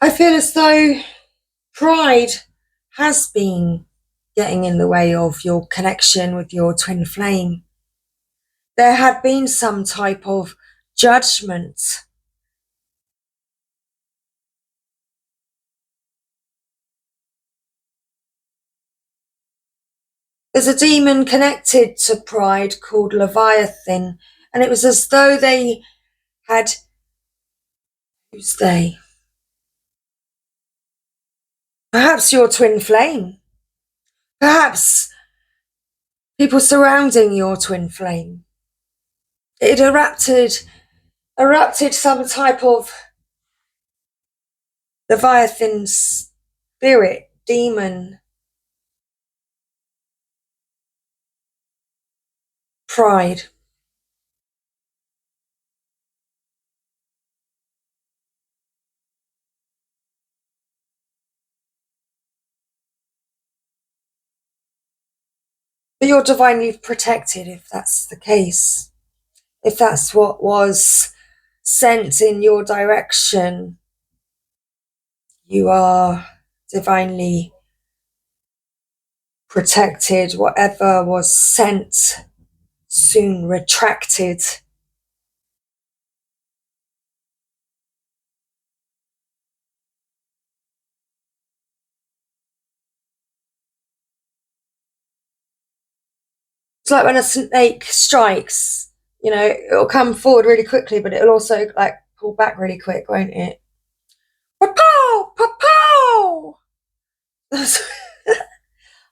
I feel as though pride has been getting in the way of your connection with your twin flame. There had been some type of judgment. There's a demon connected to pride called Leviathan, and it was as though they had. Who's they? Perhaps your twin flame. Perhaps people surrounding your twin flame. It erupted some type of Leviathan spirit, demon, pride. But you're divinely protected if that's the case. If that's what was sent in your direction, you are divinely protected. Whatever was sent, soon retracted. It's like when a snake strikes, it'll come forward really quickly, but it'll also like pull back really quick, won't it? Pa-pow! Pa-pow!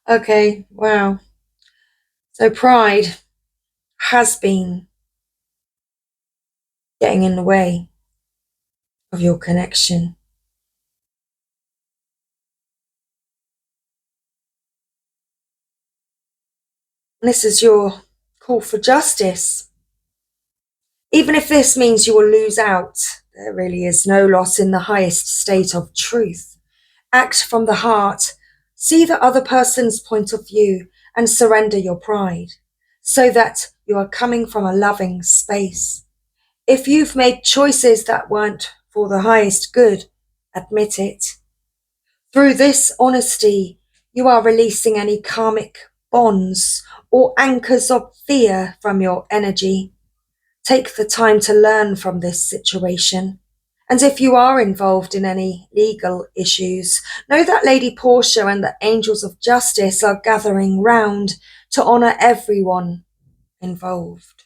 Okay, wow. So pride has been getting in the way of your connection. And this is your call for justice. Even if this means you will lose out, there really is no loss in the highest state of truth. Act from the heart, see the other person's point of view, and surrender your pride, so that you are coming from a loving space. If you've made choices that weren't for the highest good, admit it. Through this honesty, you are releasing any karmic bonds or anchors of fear from your energy. Take the time to learn from this situation. And if you are involved in any legal issues, know that Lady Portia and the angels of justice are gathering round to honour everyone involved.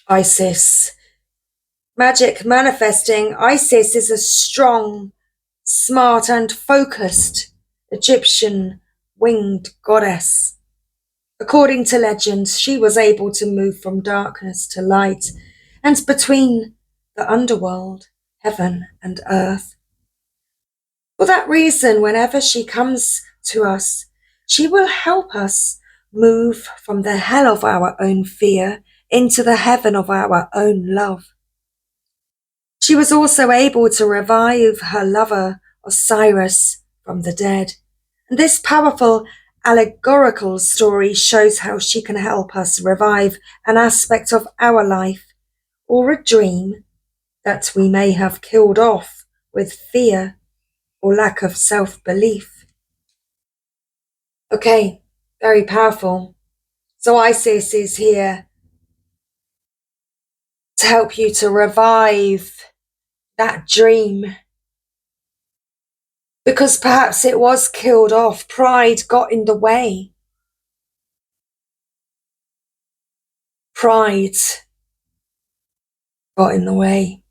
Isis. Magic manifesting. Isis is a strong, smart and focused Egyptian winged goddess. According to legends, she was able to move from darkness to light and between the underworld, heaven and earth. For that reason, whenever she comes to us, she will help us move from the hell of our own fear into the heaven of our own love. She was also able to revive her lover Osiris from the dead. And this powerful allegorical story shows how she can help us revive an aspect of our life or a dream that we may have killed off with fear or lack of self-belief. Okay, very powerful. So Isis is here to help you to revive that dream, because perhaps it was killed off. Pride got in the way. Pride got in the way.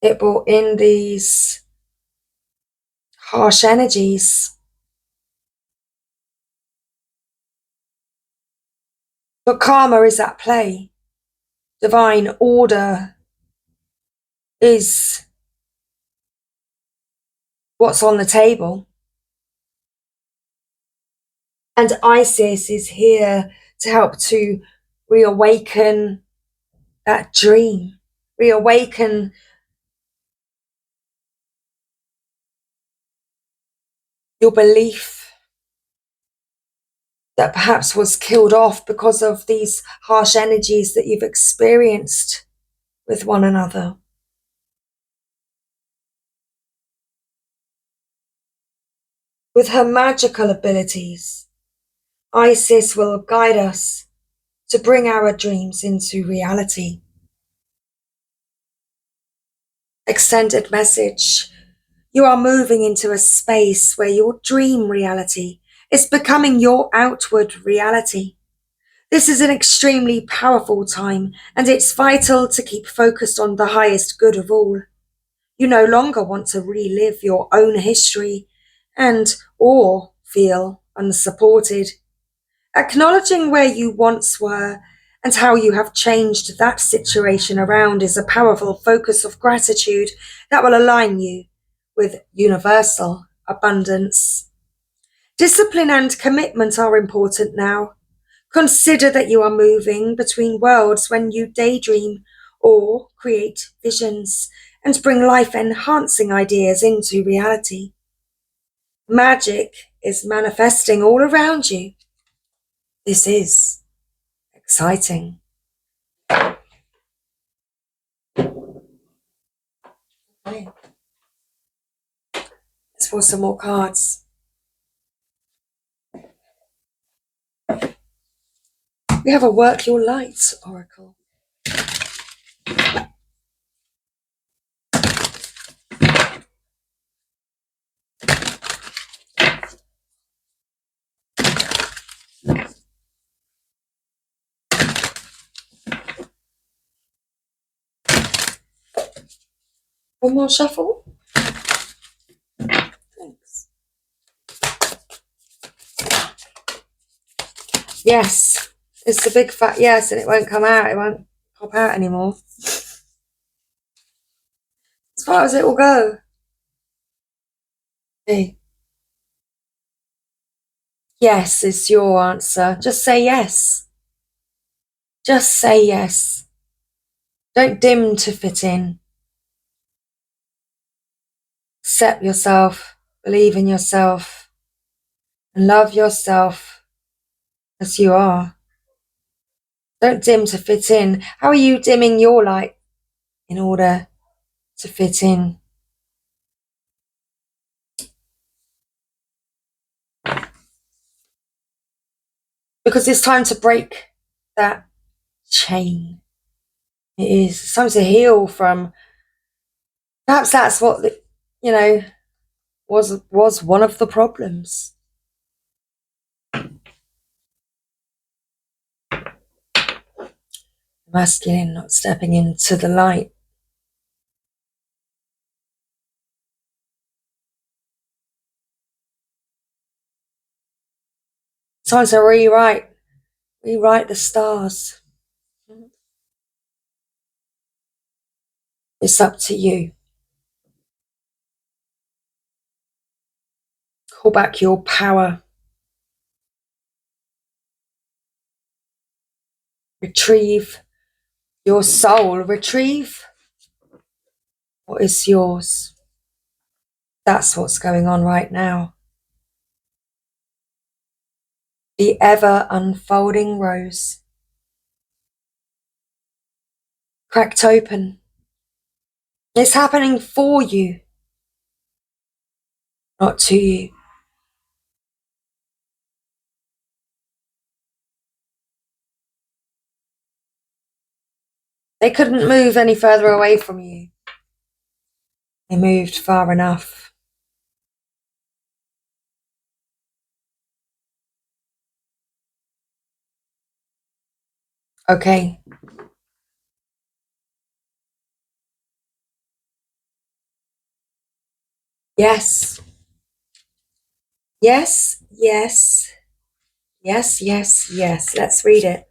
It brought in these harsh energies. But karma is at play. Divine order is what's on the table. And Isis is here to help to reawaken that dream, reawaken your belief that perhaps was killed off because of these harsh energies that you've experienced with one another. With her magical abilities, Isis will guide us to bring our dreams into reality. Extended message. You are moving into a space where your dream reality is becoming your outward reality. This is an extremely powerful time, and it's vital to keep focused on the highest good of all. You no longer want to relive your own history or feel unsupported. Acknowledging where you once were and how you have changed that situation around is a powerful focus of gratitude that will align you with universal abundance. Discipline and commitment are important now. Consider that you are moving between worlds when you daydream or create visions and bring life-enhancing ideas into reality. Magic is manifesting all around you. This is exciting. Okay. Let's pull some more cards. We have a Work Your Light Oracle. One more shuffle. Thanks. Yes, it's a big fat yes, and it won't come out. It won't pop out anymore. As far as it will go. Okay. Yes is your answer. Just say yes. Just say yes. Don't dim to fit in. Accept yourself, believe in yourself, and love yourself as you are. Don't dim to fit in. How are you dimming your light in order to fit in? Because it's time to break that chain. It is. It's time to heal from. Perhaps that's what was one of the problems. Masculine not stepping into the light. It's time to rewrite the stars. It's up to you. Call back your power. Retrieve your soul. Retrieve what is yours. That's what's going on right now. The ever unfolding rose. Cracked open. It's happening for you, not to you. They couldn't move any further away from you. They moved far enough. Okay. Yes. Yes, yes. Yes, yes, yes. Let's read it.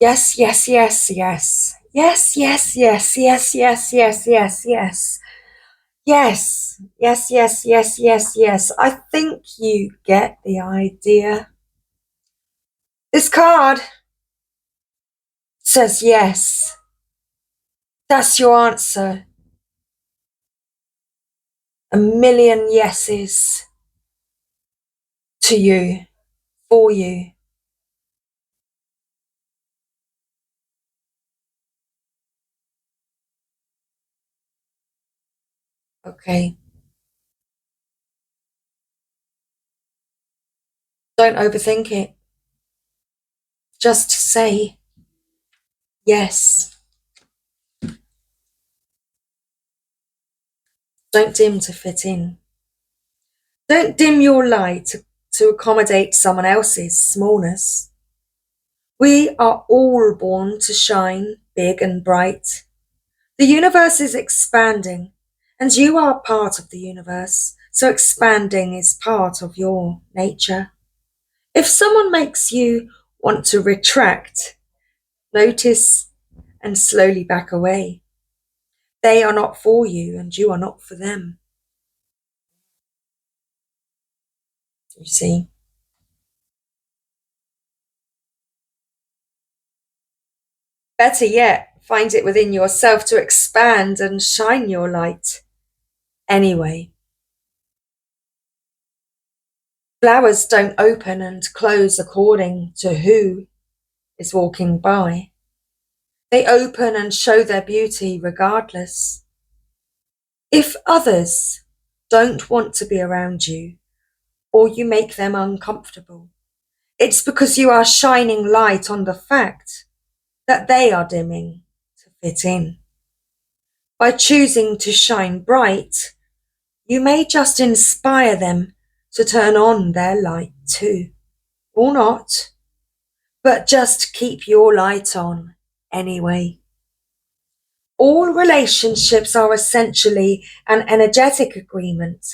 Yes, yes, yes, yes. Yes, yes, yes, yes, yes, yes, yes, yes. Yes, yes, yes, yes, yes, yes. I think you get the idea. This card says yes. That's your answer. A million yeses to you, for you. Okay. Don't overthink it. Just say yes. Don't dim to fit in. Don't dim your light to accommodate someone else's smallness. We are all born to shine big and bright. The universe is expanding, and you are part of the universe, so expanding is part of your nature. If someone makes you want to retract, notice and slowly back away. They are not for you, and you are not for them. You see? Better yet, find it within yourself to expand and shine your light. Anyway, flowers don't open and close according to who is walking by. They open and show their beauty regardless. If others don't want to be around you, or you make them uncomfortable, it's because you are shining light on the fact that they are dimming to fit in. By choosing to shine bright, you may just inspire them to turn on their light too. Or not, but just keep your light on anyway. All relationships are essentially an energetic agreement.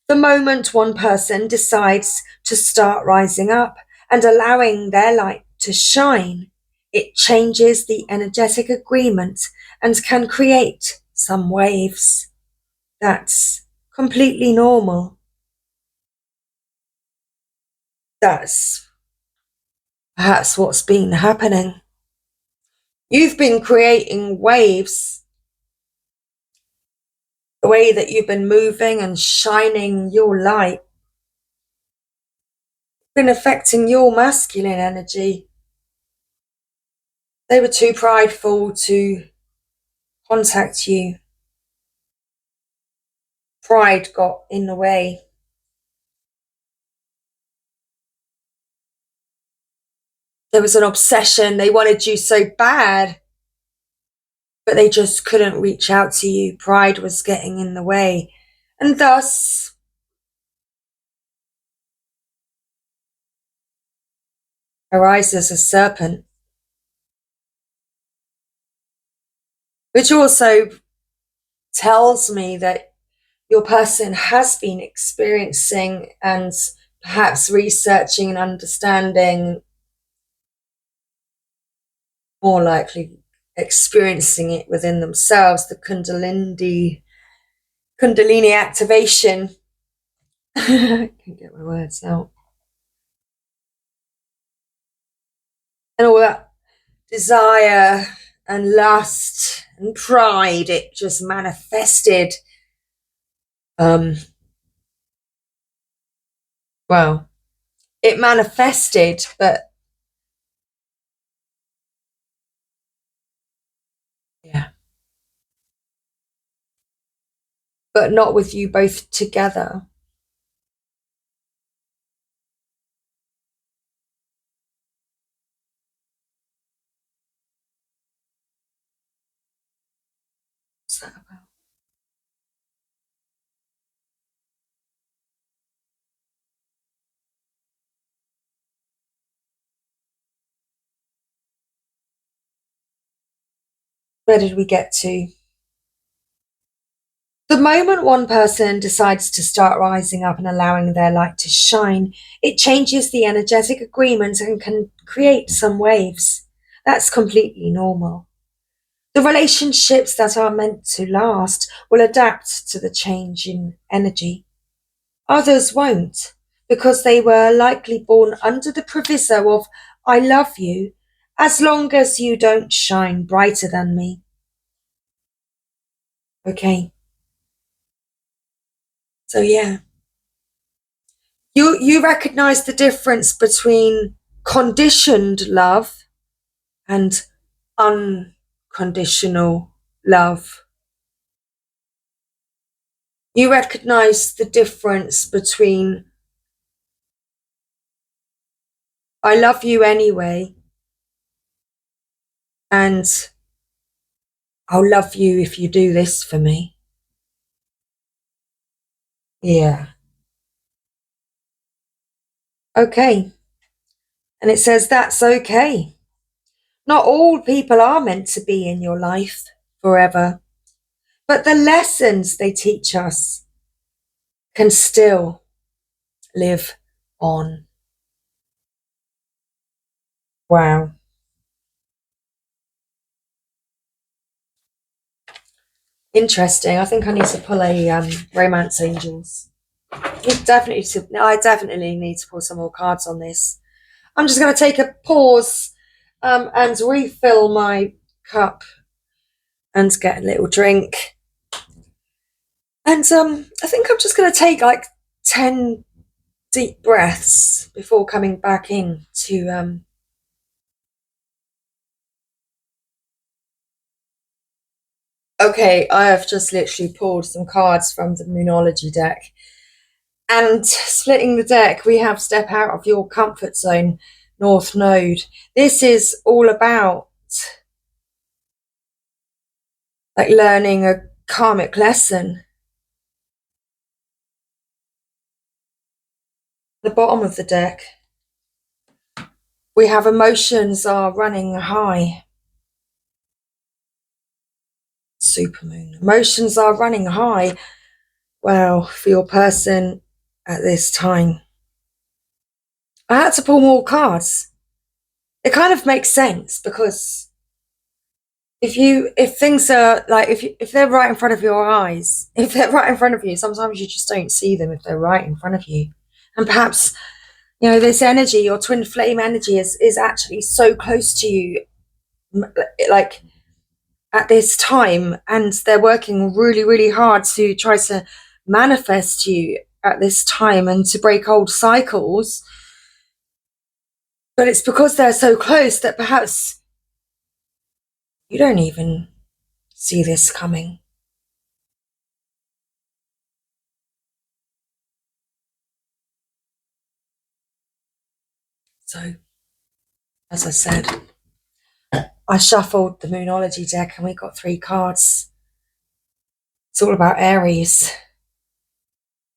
The moment one person decides to start rising up and allowing their light to shine, it changes the energetic agreement and can create some waves. That's completely normal. That's perhaps what's been happening. You've been creating waves. The way that you've been moving and shining your light been affecting your masculine energy. They were too prideful to contact you. Pride got in the way. There was an obsession. They wanted you so bad, but they just couldn't reach out to you. Pride was getting in the way. And thus, arises a serpent, which also tells me that your person has been experiencing and perhaps researching and understanding, more likely experiencing it within themselves, the Kundalini activation. I can't get my words out. And all that desire and lust and pride, it just manifested. Well, it manifested, but yeah, but not with you both together. What's that about? Where did we get to? The moment one person decides to start rising up and allowing their light to shine, it changes the energetic agreement and can create some waves. That's completely normal. The relationships that are meant to last will adapt to the change in energy. Others won't, because they were likely born under the proviso of, I love you, as long as you don't shine brighter than me. Okay. So yeah. You recognize the difference between conditioned love and unconditional love. You recognize the difference between I love you anyway and I'll love you if you do this for me. Yeah. Okay. And it says that's okay. Not all people are meant to be in your life forever, but the lessons they teach us can still live on. Wow. Interesting. I think I need to pull a Romance Angels. I definitely need to pull some more cards on this. I'm just going to take a pause and refill my cup and get a little drink. And I think I'm just going to take like 10 deep breaths before coming back in to Okay, I have just literally pulled some cards from the Moonology deck. And splitting the deck, we have Step Out of Your Comfort Zone, North Node. This is all about like learning a karmic lesson. The bottom of the deck, we have emotions are running high. Supermoon. Emotions are running high. Well, for your person at this time. I had to pull more cards. It kind of makes sense because if things are like if they're right in front of your eyes, if they're right in front of you, sometimes you just don't see them if they're right in front of you. And perhaps, you know, this energy, your twin flame energy is actually so close to you, like at this time, and they're working really, really hard to try to manifest you at this time and to break old cycles. But it's because they're so close that perhaps you don't even see this coming. So, as I said, I shuffled the Moonology deck and we got 3 cards. It's all about Aries.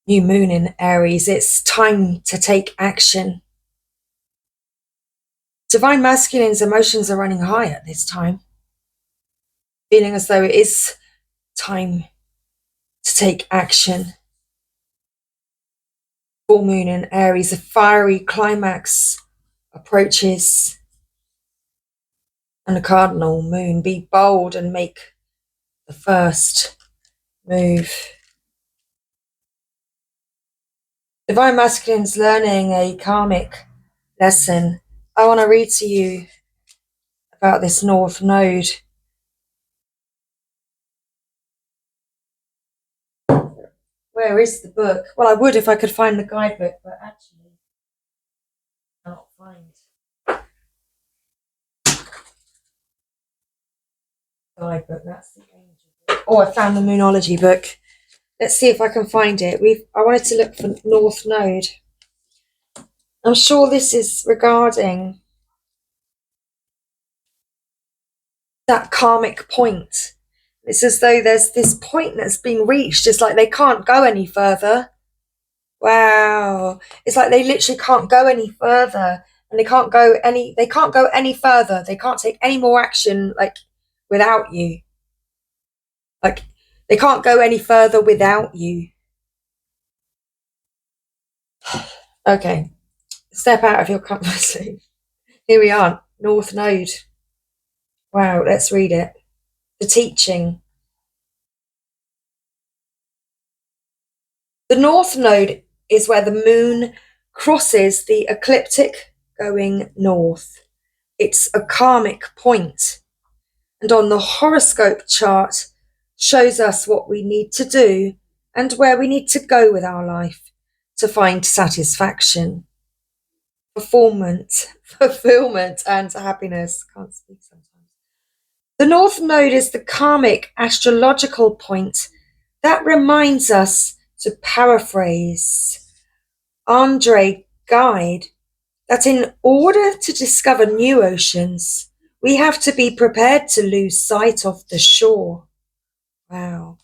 New moon in Aries. It's time to take action. Divine Masculine's emotions are running high at this time, feeling as though it is time to take action. Full moon in Aries, a fiery climax approaches. And the cardinal moon, be bold and make the first move. Divine Masculine's learning a karmic lesson. I want to read to you about this North Node. Where is the book? Well, I would if I could find the guidebook, but actually I cannot find the guidebook. That's the angel book. Oh, I found the Moonology book. Let's see if I can find it. I wanted to look for North Node. I'm sure this is regarding that karmic point. It's as though there's this point that's been reached. It's like they can't go any further. Wow. It's like they literally can't go any further. And they can't go any further. They can't take any more action like without you. Like they can't go any further without you. Okay. Step out of your comfort zone. Here we are. North Node. Wow, let's read it. The teaching. The North Node is where the moon crosses the ecliptic going north. It's a karmic point. And on the horoscope chart, shows us what we need to do and where we need to go with our life to find satisfaction, fulfillment, and happiness. Can't speak sometimes. The North Node is the karmic astrological point that reminds us, to paraphrase Andre Gide, that in order to discover new oceans, we have to be prepared to lose sight of the shore. Wow.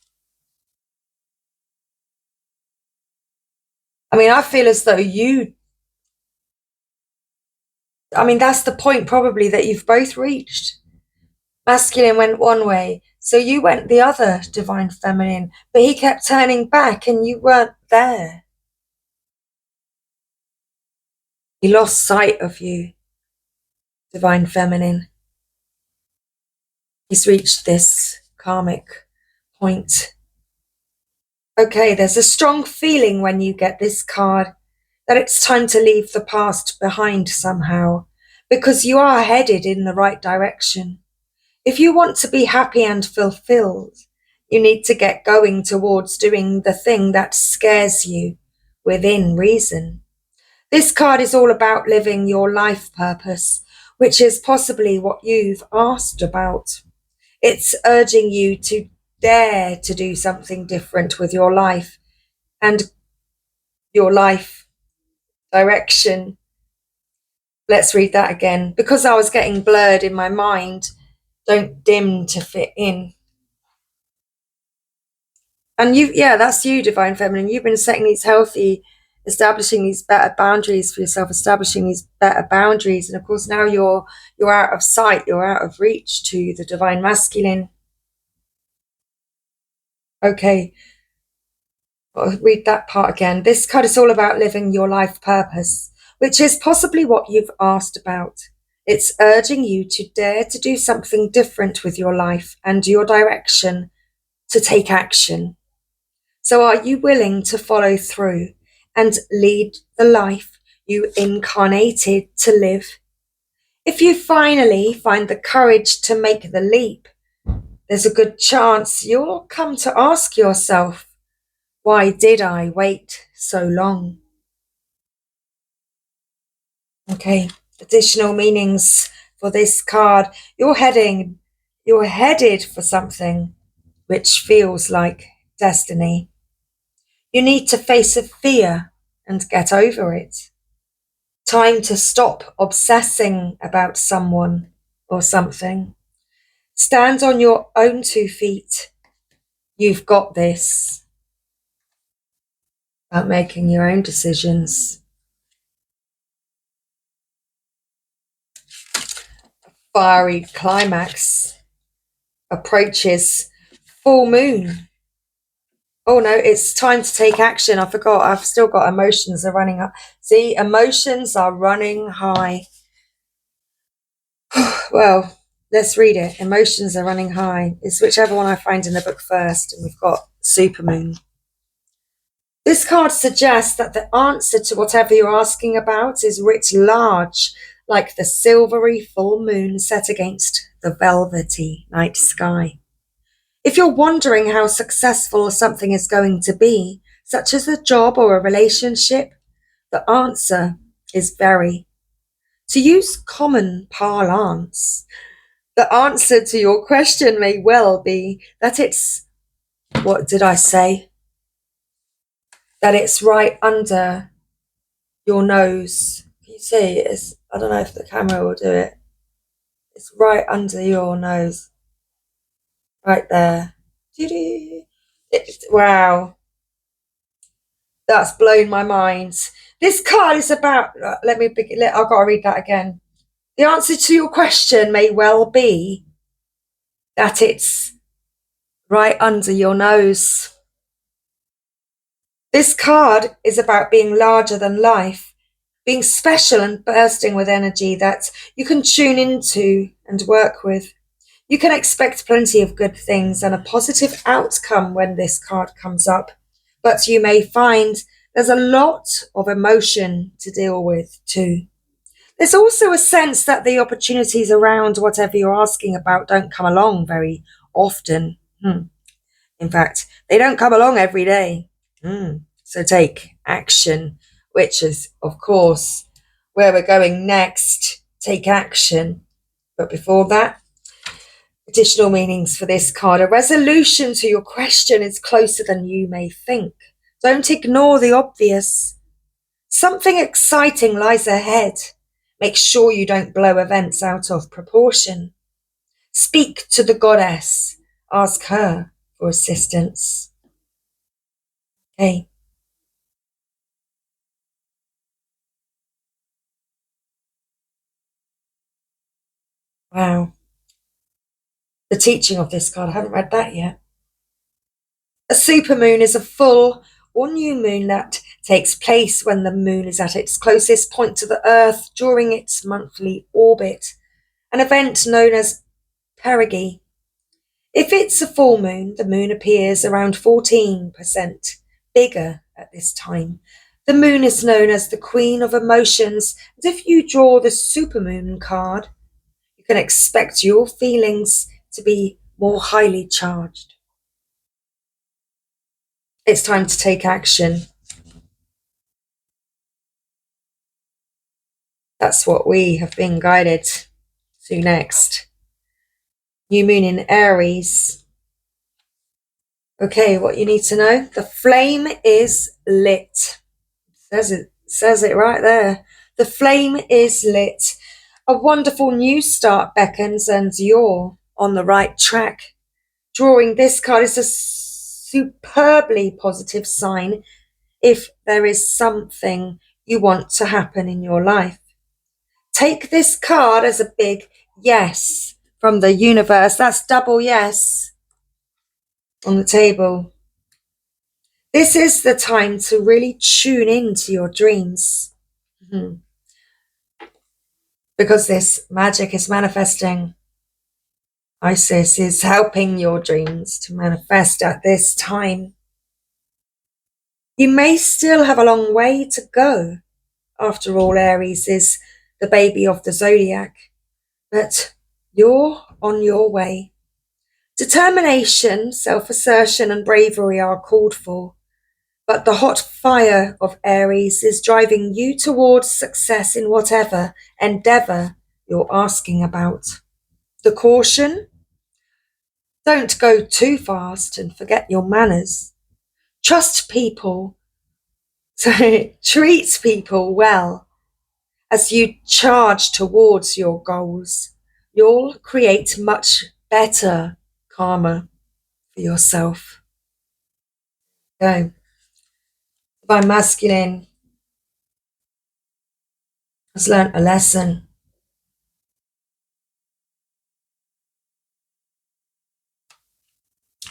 I mean, I feel as though that's the point probably that you've both reached. Masculine went one way, so you went the other, divine feminine, but he kept turning back and you weren't there. He lost sight of you, divine feminine. He's reached this karmic point. Okay, there's a strong feeling when you get this card that it's time to leave the past behind somehow, because you are headed in the right direction. If you want to be happy and fulfilled, you need to get going towards doing the thing that scares you within reason. This card is all about living your life purpose, which is possibly what you've asked about. It's urging you to dare to do something different with your life and your life direction. Let's read that again. Because I was getting blurred in my mind, don't dim to fit in. And that's you, divine feminine. You've been setting these healthy, establishing these better boundaries for yourself, establishing these better boundaries. And of course, now you're out of sight, you're out of reach to the divine masculine. Okay, I'll read that part again. This card is all about living your life purpose, which is possibly what you've asked about. It's urging you to dare to do something different with your life and your direction, to take action. So are you willing to follow through and lead the life you incarnated to live? If you finally find the courage to make the leap, there's a good chance you'll come to ask yourself, why did I wait so long? Okay, additional meanings for this card. You're headed for something which feels like destiny. You need to face a fear and get over it. Time to stop obsessing about someone or something. Stand on your own 2 feet. You've got this. About making your own decisions. Fiery climax approaches. Full moon. Oh no, it's time to take action. I forgot, I've still got emotions are running up. See, emotions are running high. Well, let's read it. Emotions are running high. It's whichever one I find in the book first. And we've got supermoon. This card suggests that the answer to whatever you're asking about is writ large, like the silvery full moon set against the velvety night sky. If you're wondering how successful something is going to be, such as a job or a relationship, the answer is very. To use common parlance, the answer to your question may well be that it's, what did I say? That it's right under your nose. Can you see? I don't know if the camera will do it. It's right under your nose. Right there. Wow. That's blown my mind. This card is about, I've got to read that again. The answer to your question may well be that it's right under your nose. This card is about being larger than life, being special and bursting with energy that you can tune into and work with. You can expect plenty of good things and a positive outcome when this card comes up, but you may find there's a lot of emotion to deal with too. There's also a sense that the opportunities around whatever you're asking about don't come along very often. In fact, they don't come along every day. So take action, which is, of course, where we're going next. Take action. But before that, additional meanings for this card. A resolution to your question is closer than you may think. Don't ignore the obvious. Something exciting lies ahead. Make sure you don't blow events out of proportion. Speak to the goddess. Ask her for assistance. Okay. Wow. The teaching of this card, I haven't read that yet. A supermoon is a full or new moon that takes place when the moon is at its closest point to the Earth during its monthly orbit, an event known as perigee. If it's a full moon, the moon appears around 14% bigger at this time. The moon is known as the Queen of Emotions, and if you draw the supermoon card, you can expect your feelings to be more highly charged. It's time to take action. That's what we have been guided to next. New moon in Aries. Okay, what you need to know. The flame is lit. Says it right there. The flame is lit. A wonderful new start beckons and you're on the right track. Drawing this card is a superbly positive sign if there is something you want to happen in your life. Take this card as a big yes from the universe. That's double yes on the table. This is the time to really tune into your dreams. Because this magic is manifesting. Isis is helping your dreams to manifest at this time. You may still have a long way to go. After all, Aries is the baby of the zodiac. But you're on your way. Determination, self-assertion and bravery are called for. But the hot fire of Aries is driving you towards success in whatever endeavor you're asking about. The caution? Don't go too fast and forget your manners. Trust people. Treat people well. As you charge towards your goals, you'll create much better karma for yourself. Go. Divine Masculine has learnt a lesson.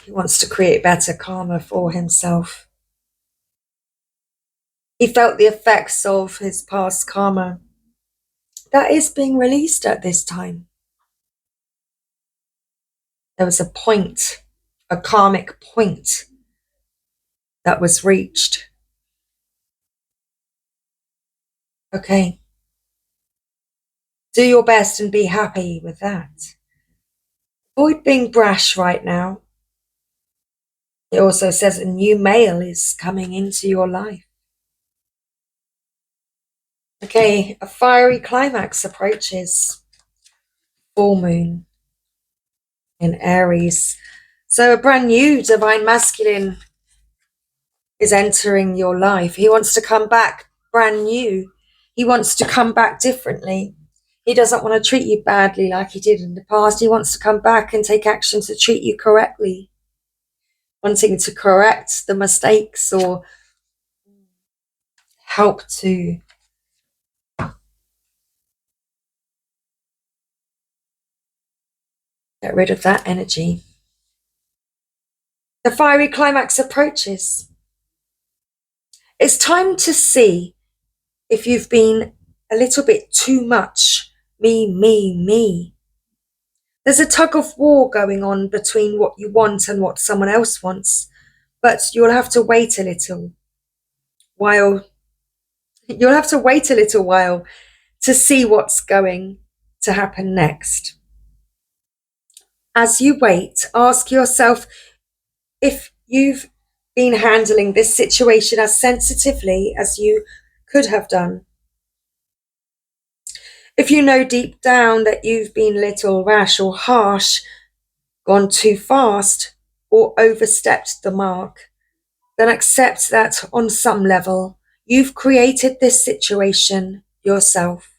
He wants to create better karma for himself. He felt the effects of his past karma. That is being released at this time. There was a point, a karmic point that was reached. Okay. Do your best and be happy with that. Avoid being brash right now. It also says a new male is coming into your life. Okay, a fiery climax approaches. Full moon in Aries. So a brand new Divine Masculine is entering your life. He wants to come back brand new. He wants to come back differently. He doesn't want to treat you badly like he did in the past. He wants to come back and take action to treat you correctly. Wanting to correct the mistakes or help to get rid of that energy. The fiery climax approaches. It's time to see if you've been a little bit too much me. There's a tug of war going on between what you want and what someone else wants, but you'll have to wait a little while. You'll have to wait a little while to see what's going to happen next. As you wait, ask yourself if you've been handling this situation as sensitively as you could have done. If you know deep down that you've been a little rash or harsh, gone too fast, or overstepped the mark, then accept that on some level you've created this situation yourself,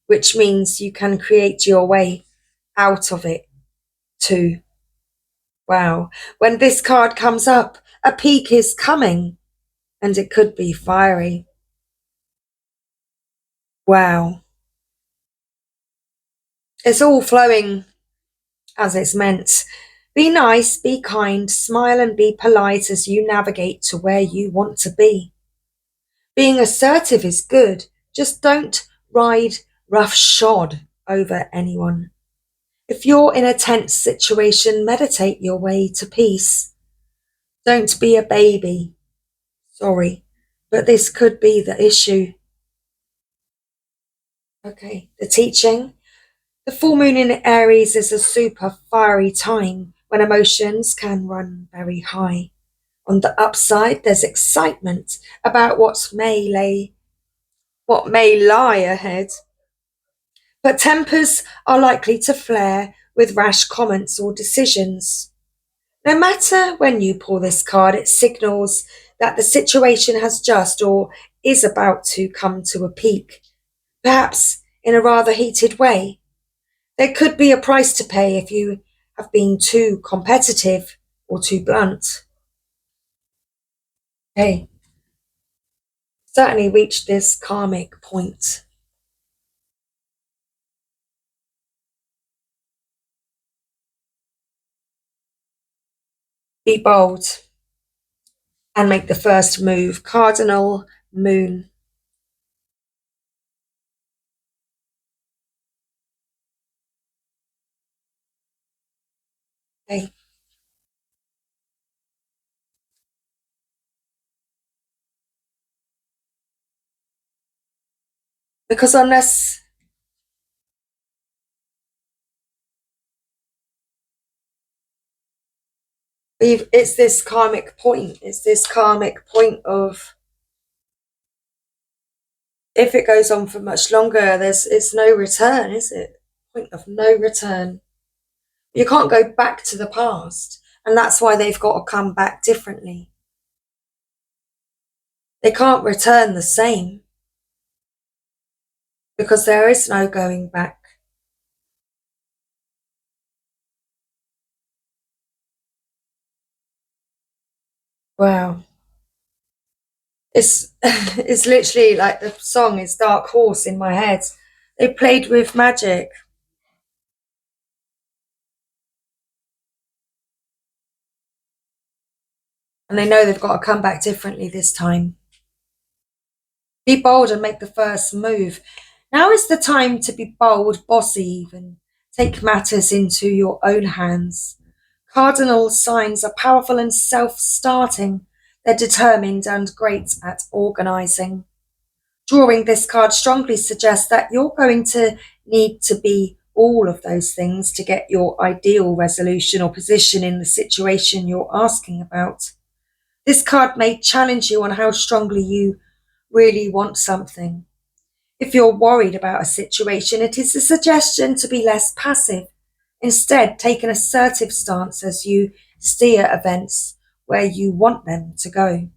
which means you can create your way out of it too. Wow. When this card comes up, a peak is coming, and it could be fiery. Wow. It's all flowing as it's meant. Be nice, be kind, smile and be polite as you navigate to where you want to be. Being assertive is good, just don't ride roughshod over anyone. If you're in a tense situation, meditate your way to peace. Don't be a baby. Sorry, but this could be the issue. Okay, the teaching. The full moon in Aries is a super fiery time when emotions can run very high. On the upside, there's excitement about what may lie ahead. But tempers are likely to flare with rash comments or decisions. No matter when you pull this card, it signals that the situation has just or is about to come to a peak, perhaps in a rather heated way. There could be a price to pay if you have been too competitive or too blunt. Okay, certainly reached this karmic point. Be bold and make the first move. Cardinal Moon. Okay. Because unless it's this karmic point, of if it goes on for much longer, it's no return, is it? Point of no return. You can't go back to the past, and that's why they've got to come back differently. They can't return the same because there is no going back. Wow. It's it's literally like the song is Dark Horse in my head. They played with magic. And they know they've got to come back differently this time. Be bold and make the first move. Now is the time to be bold, bossy even. Take matters into your own hands. Cardinal signs are powerful and self-starting. They're determined and great at organising. Drawing this card strongly suggests that you're going to need to be all of those things to get your ideal resolution or position in the situation you're asking about. This card may challenge you on how strongly you really want something. If you're worried about a situation, it is a suggestion to be less passive. Instead, take an assertive stance as you steer events where you want them to go.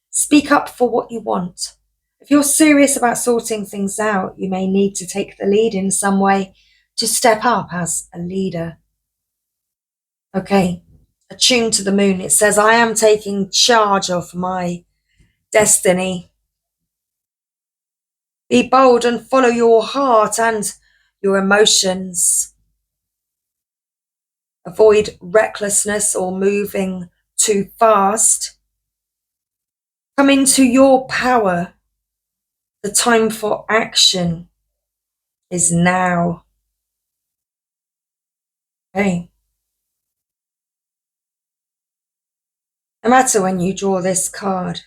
Speak up for what you want. If you're serious about sorting things out, you may need to take the lead in some way to step up as a leader. Okay, attuned to the moon, it says, I am taking charge of my destiny. Be bold and follow your heart and your emotions. Avoid recklessness or moving too fast. Come into your power. The time for action is now. Okay. No matter when you draw this card,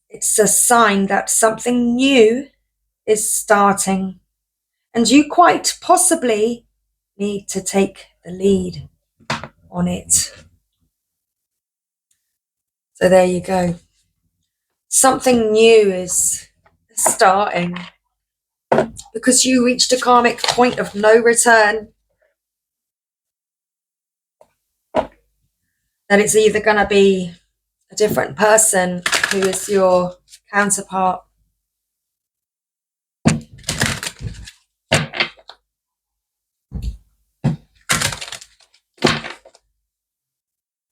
it's a sign that something new is starting. And you quite possibly need to take the lead on it. So there you go. Something new is starting because you reached a karmic point of no return. That it's either going to be a different person who is your counterpart.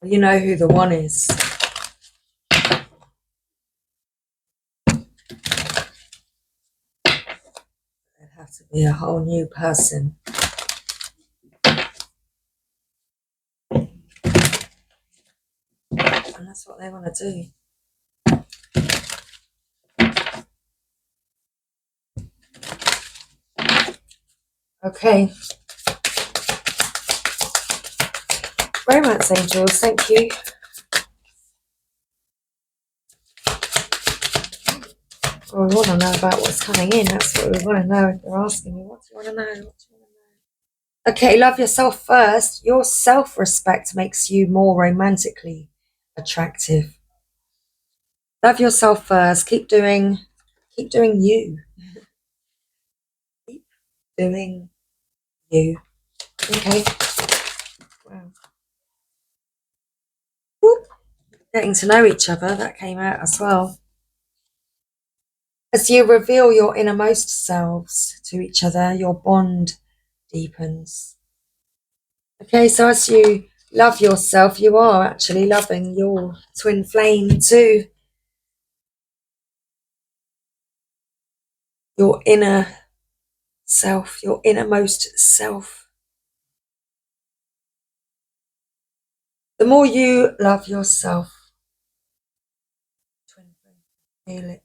You know who the one is. It'd have to be a whole new person. And that's what they want to do. Okay. Romance angels, thank you. Well, we want to know about what's coming in. That's what we want to know. They're asking me, what do you want to know? What do you want to know? Okay, love yourself first. Your self-respect makes you more romantically attractive. Love yourself first. Keep doing you. Keep doing you. Okay. Wow. Whoop. Getting to know each other, that came out as well. As you reveal your innermost selves to each other, your bond deepens. Okay, so as you love yourself, you are actually loving your twin flame too. Your inner self, your innermost self. The more you love yourself, twin flame, feel it.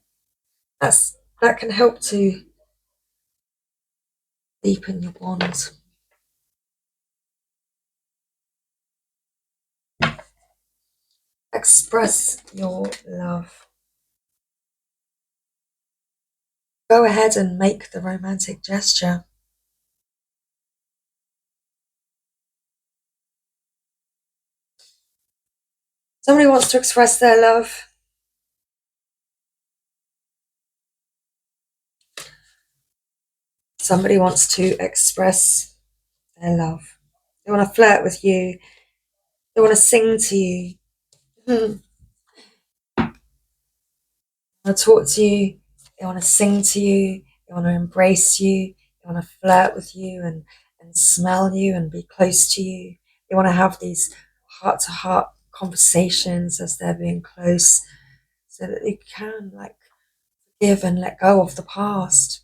That can help to deepen your bonds. Express your love. Go ahead and make the romantic gesture. Somebody wants to express their love. Somebody wants to express their love. They want to flirt with you. They want to sing to you. They want to talk to you. They want to sing to you. They want to embrace you. They want to flirt with you and smell you and be close to you. They want to have these heart-to-heart conversations as they're being close so that they can forgive and let go of the past.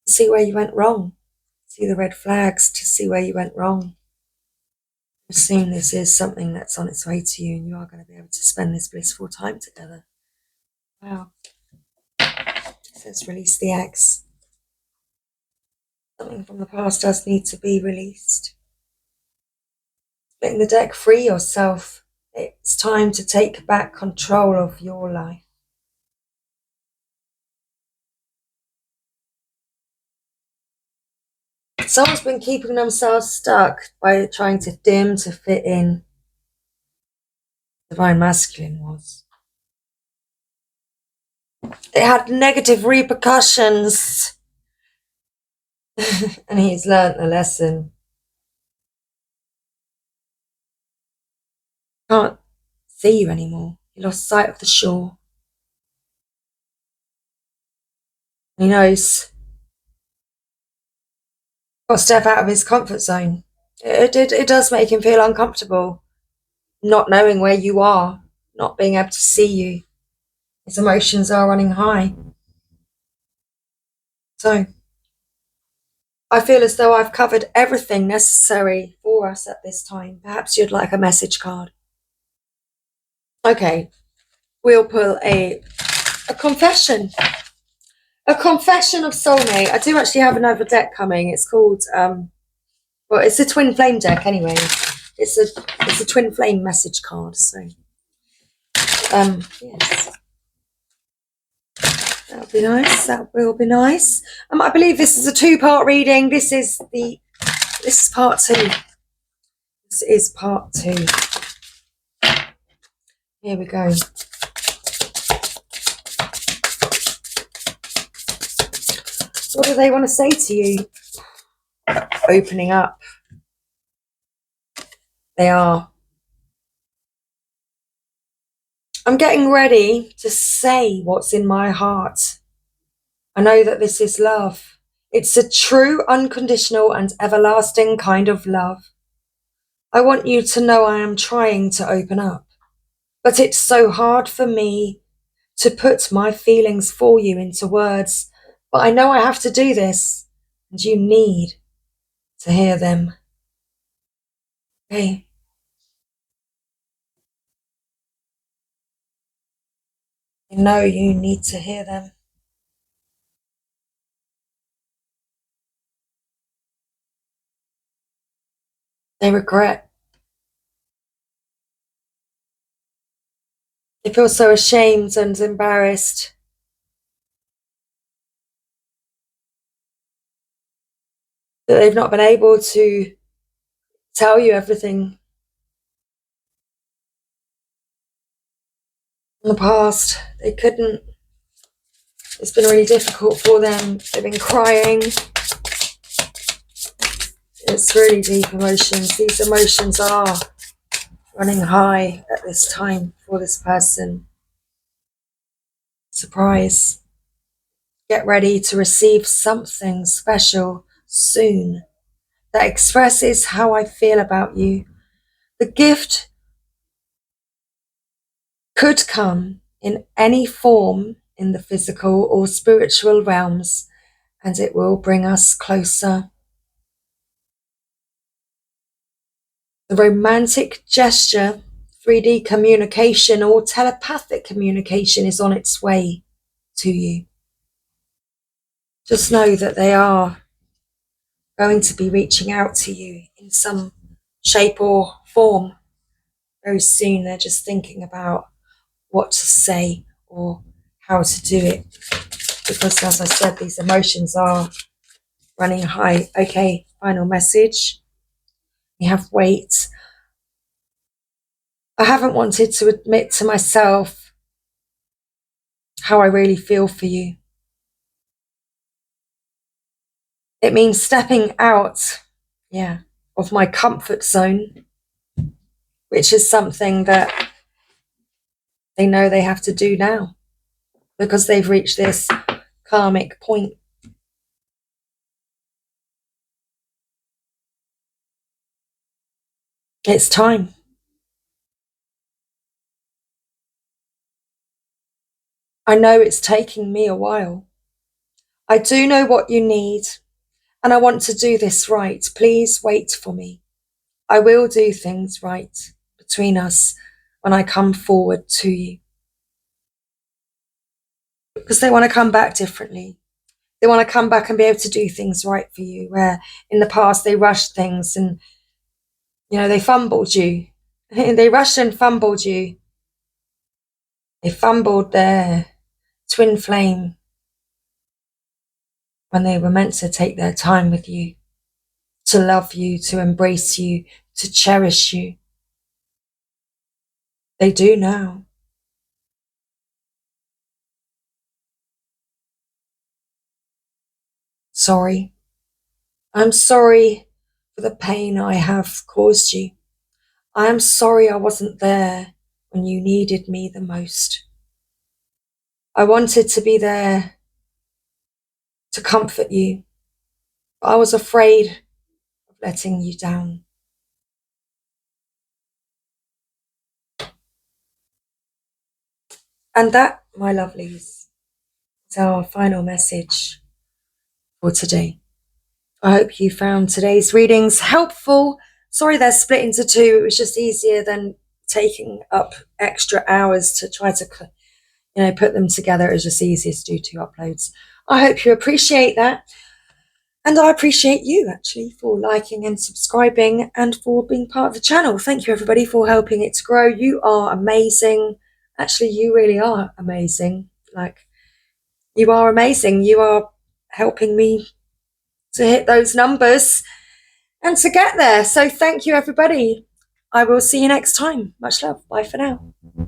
See where you went wrong. See the red flags to see where you went wrong. Soon this is something that's on its way to you and you are going to be able to spend this blissful time together. Wow. It says release the eggs. Something from the past does need to be released. Letting the deck, free yourself. It's time to take back control of your life. Someone's been keeping themselves stuck by trying to dim to fit in. Divine Masculine was. It had negative repercussions. And he's learnt the lesson. Can't see you anymore. He lost sight of the shore. He knows. Got to step out of his comfort zone. It does make him feel uncomfortable. Not knowing where you are. Not being able to see you. His emotions are running high. So, I feel as though I've covered everything necessary for us at this time. Perhaps you'd like a message card. Okay, we'll pull a confession. A confession of soulmate. I do actually have another deck coming. It's called, well, it's a twin flame deck anyway. It's a twin flame message card. So, yes. That'll That'll be nice. That will be nice. I believe this is a two-part reading. This is part 2. This is part 2. Here we go. What do they want to say to you? Opening up. They are. I'm getting ready to say what's in my heart. I know that this is love. It's a true, unconditional, and everlasting kind of love. I want you to know I am trying to open up. But it's so hard for me to put my feelings for you into words. But I know I have to do this, and you need to hear them. Okay? I know you need to hear them. They regret. They feel so ashamed and embarrassed. That they've not been able to tell you everything in the past. They couldn't. It's been really difficult for them. They've been crying. It's really deep emotions. These emotions are running high at this time for this person. Surprise. Get ready to receive something special soon that expresses how I feel about you. The gift could come in any form in the physical or spiritual realms, and it will bring us closer. The romantic gesture, 3D communication, or telepathic communication is on its way to you. Just know that they are going to be reaching out to you in some shape or form very soon. They're just thinking about what to say or how to do it, because as I said, these emotions are running high. Okay, final message. We have wait. I haven't wanted to admit to myself how I really feel for you. It means stepping out, of my comfort zone, which is something that they know they have to do now because they've reached this karmic point. It's time. I know it's taking me a while. I do know what you need, and I want to do this right. Please wait for me. I will do things right between us when I come forward to you. Because they want to come back differently. They want to come back and be able to do things right for you, where in the past they rushed things and, they fumbled you. They rushed and fumbled you. They fumbled their twin flame when they were meant to take their time with you, to love you, to embrace you, to cherish you. They do now. Sorry. I'm sorry for the pain I have caused you. I am sorry I wasn't there when you needed me the most. I wanted to be there to comfort you, but I was afraid of letting you down. And that, my lovelies, is our final message for today. I hope you found today's readings helpful. Sorry they're split into 2. It was just easier than taking up extra hours to try to put them together. It was just easier to do 2 uploads. I hope you appreciate that. And I appreciate you, actually, for liking and subscribing and for being part of the channel. Thank you, everybody, for helping it to grow. You are amazing. Actually, you really are amazing. You are amazing. You are helping me to hit those numbers and to get there. So thank you, everybody. I will see you next time. Much love. Bye for now.